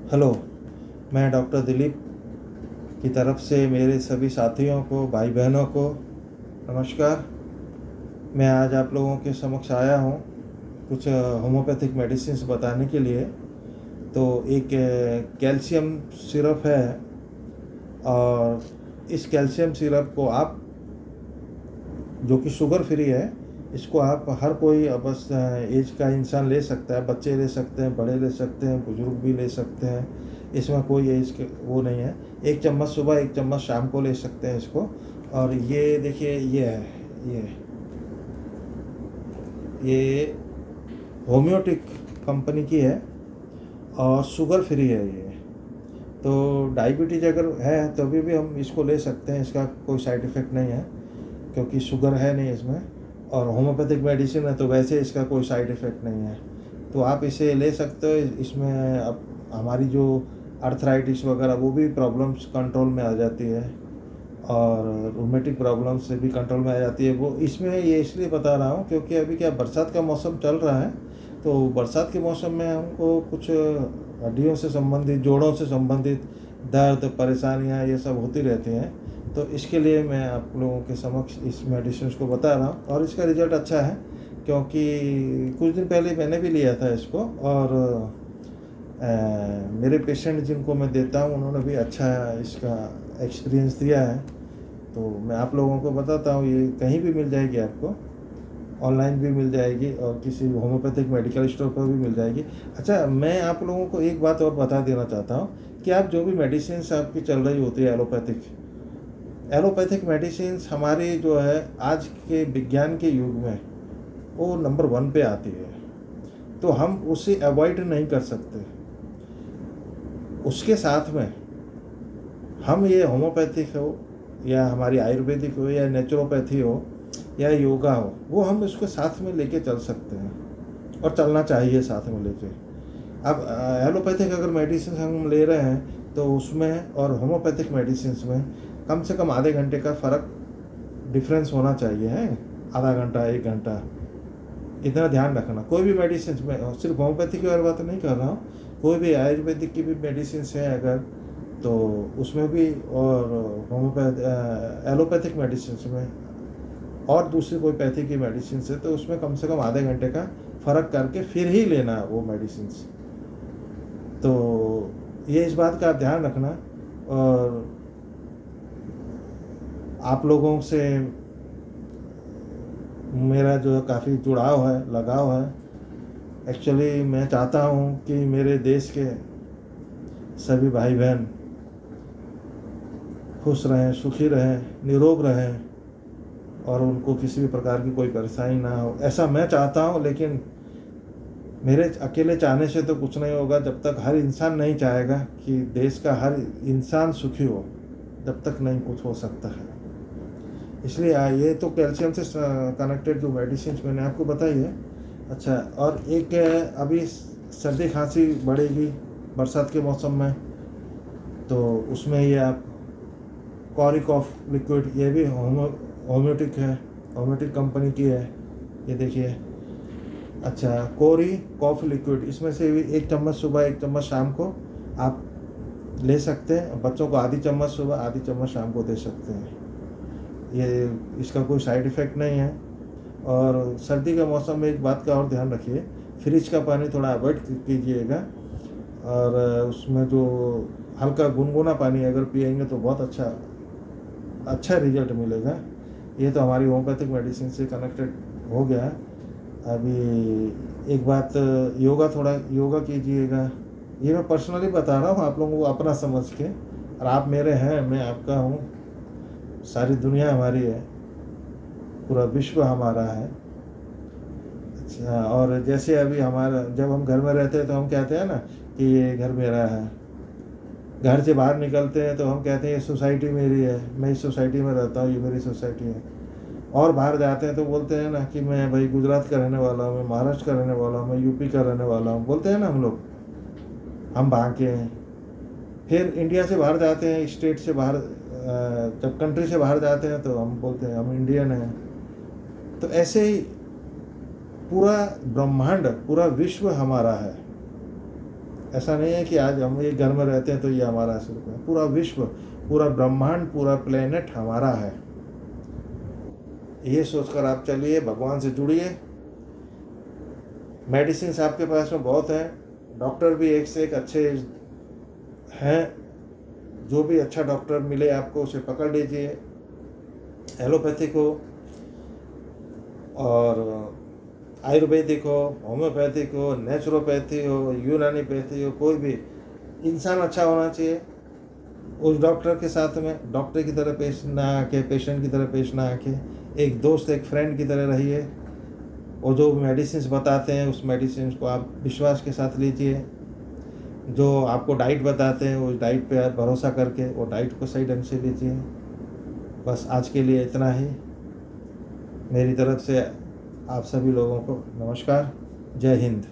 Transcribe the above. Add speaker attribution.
Speaker 1: Hello. मैं doctor Dilip की तरफ से मेरे सभी साथियों को, भाई बहनों को नमस्कार। मैं आज आप लोगों के समक्ष आया हूँ कुछ होम्योपैथिक मेडिसिन्स बताने के लिए। तो एक कैल्शियम सिरप है, और इस कैल्शियम सिरप को आप, जो कि शुगर फ्री है, इसको आप हर कोई बस एज का इंसान ले सकता है। बच्चे ले सकते हैं, बड़े ले सकते हैं, बुजुर्ग भी ले सकते हैं। इसमें कोई एज के वो नहीं है। 1 चम्मच सुबह, 1 चम्मच शाम को ले सकते हैं इसको। और ये देखिए, ये है, ये होम्योटिक कंपनी की है और शुगर फ्री है ये। तो डायबिटीज अगर है तो भी हम इसको ले सकते हैं, इसका कोई साइड इफ़ेक्ट नहीं है, क्योंकि शुगर है नहीं इसमें। और होम्योपैथिक मेडिसिन है तो वैसे इसका कोई साइड इफ़ेक्ट नहीं है, तो आप इसे ले सकते हो। इसमें अब हमारी जो अर्थराइटिस वगैरह वो भी प्रॉब्लम्स कंट्रोल में आ जाती है, और रूमेटिक प्रॉब्लम से भी कंट्रोल में आ जाती है। वो इसमें ये इसलिए बता रहा हूँ क्योंकि अभी क्या बरसात का मौसम चल रहा है, तो बरसात के मौसम में हमको कुछ हड्डियों से संबंधित, जोड़ों से संबंधित दर्द, परेशानियाँ ये सब होती रहती हैं। तो इसके लिए मैं आप लोगों के समक्ष इस मेडिसिन को बता रहा हूँ, और इसका रिज़ल्ट अच्छा है, क्योंकि कुछ दिन पहले मैंने भी लिया था इसको। और मेरे पेशेंट जिनको मैं देता हूँ उन्होंने भी अच्छा इसका एक्सपीरियंस दिया है। तो मैं आप लोगों को बताता हूँ, ये कहीं भी मिल जाएगी आपको, ऑनलाइन भी मिल जाएगी और किसी होम्योपैथिक मेडिकल स्टोर पर भी मिल जाएगी। अच्छा, मैं आप लोगों को एक बात और बता देना चाहता हूँ कि आप जो भी मेडिसिन आपकी चल रही होती है एलोपैथिक मेडिसिन हमारी जो है आज के विज्ञान के युग में वो नंबर 1 पे आती है, तो हम उसे अवॉइड नहीं कर सकते। उसके साथ में हम ये होम्योपैथिक हो या हमारी आयुर्वेदिक हो या नेचुरोपैथी हो या योगा हो, वो हम इसको साथ में लेके चल सकते हैं, और चलना चाहिए साथ में लेके। अब एलोपैथिक अगर मेडिसिन हम ले रहे हैं तो उसमें और होम्योपैथिक मेडिसिन में कम से कम आधे घंटे का फ़र्क, डिफरेंस होना चाहिए है। आधा घंटा, 1 घंटा, इतना ध्यान रखना। कोई भी मेडिसिन में, सिर्फ होम्योपैथिक की बात नहीं कर रहा हूँ, कोई भी आयुर्वेदिक की भी मेडिसिन है अगर, तो उसमें भी, और एलोपैथिक मेडिसिन में, और दूसरी कोई पैथी की मेडिसिन है तो उसमें कम से कम आधे घंटे का फ़र्क करके फिर ही लेना वो मेडिसिन। तो ये इस बात का ध्यान रखना। और आप लोगों से मेरा जो काफ़ी जुड़ाव है, लगाव है। एक्चुअली मैं चाहता हूँ कि मेरे देश के सभी भाई बहन खुश रहें, सुखी रहें, निरोग रहें, और उनको किसी भी प्रकार की कोई परेशानी ना हो, ऐसा मैं चाहता हूँ। लेकिन मेरे अकेले चाहने से तो कुछ नहीं होगा। जब तक हर इंसान नहीं चाहेगा कि देश का हर इंसान सुखी हो, जब तक नहीं कुछ हो सकता है। इसलिए ये तो कैल्शियम से कनेक्टेड जो मेडिसिन मैंने आपको बताई है। अच्छा, और एक अभी सर्दी खांसी बढ़ेगी बरसात के मौसम में, तो उसमें ये आप कॉरी कॉफ लिक्विड, ये भी होम्योटिक है, होम्योटिक कंपनी की है, ये देखिए। अच्छा, कोरी कॉफ लिक्विड, इसमें से भी 1 चम्मच सुबह, 1 चम्मच शाम को आप ले सकते हैं। बच्चों को आधी चम्मच सुबह, आधी चम्मच शाम को दे सकते हैं। ये, इसका कोई साइड इफ़ेक्ट नहीं है। और सर्दी के मौसम में एक बात का और ध्यान रखिए, फ्रिज का पानी थोड़ा अवॉइड कीजिएगा, और उसमें जो हल्का गुनगुना पानी अगर पिएंगे तो बहुत अच्छा रिजल्ट मिलेगा। ये तो हमारी होम्योपैथिक मेडिसिन से कनेक्टेड हो गया। अभी एक बात, थोड़ा योगा कीजिएगा। ये मैं पर्सनली बता रहा हूँ आप लोगों को अपना समझ के, और आप मेरे हैं, मैं आपका हूँ। सारी दुनिया हमारी है, पूरा विश्व हमारा है। अच्छा, और जैसे अभी हमारा, जब हम घर में रहते हैं तो हम कहते हैं ना कि ये घर मेरा है। घर से बाहर निकलते हैं तो हम कहते हैं ये सोसाइटी मेरी है, मैं इस सोसाइटी में रहता हूँ, ये मेरी सोसाइटी है। और बाहर जाते हैं तो बोलते हैं ना कि मैं भाई गुजरात का रहने वाला हूँ, मैं महाराष्ट्र का रहने वाला हूँ, मैं यूपी का रहने वाला हूँ, बोलते हैं ना हम लोग, हम वहाँ के हैं। फिर इंडिया से बाहर जाते हैं, स्टेट से बाहर, जब कंट्री से बाहर जाते हैं तो हम बोलते हैं हम इंडियन हैं। तो ऐसे ही पूरा ब्रह्मांड, पूरा विश्व हमारा है, ऐसा नहीं है कि आज हम ये घर में रहते हैं तो ये हमारा स्वरूप है। पूरा विश्व, पूरा ब्रह्मांड, पूरा प्लेनेट हमारा है। ये सोचकर आप चलिए, भगवान से जुड़िए। मेडिसिन आपके पास में बहुत हैं, डॉक्टर भी एक से एक अच्छे हैं। जो भी अच्छा डॉक्टर मिले आपको उसे पकड़ लीजिए, एलोपैथिक हो और आयुर्वेदिक हो, होम्योपैथिक हो, नेचुरोपैथी हो, यूनानीपैथी हो, कोई भी इंसान अच्छा होना चाहिए उस डॉक्टर के साथ में। डॉक्टर की तरह पेश ना आके, पेशेंट की तरह पेश ना आके, एक दोस्त, एक फ्रेंड की तरह रहिए। और जो मेडिसिन बताते हैं उस मेडिसिन को आप विश्वास के साथ लीजिए। जो आपको डाइट बताते हैं उस डाइट पे आप भरोसा करके वो डाइट को सही ढंग से लीजिए। बस आज के लिए इतना ही। मेरी तरफ से आप सभी लोगों को नमस्कार। जय हिंद।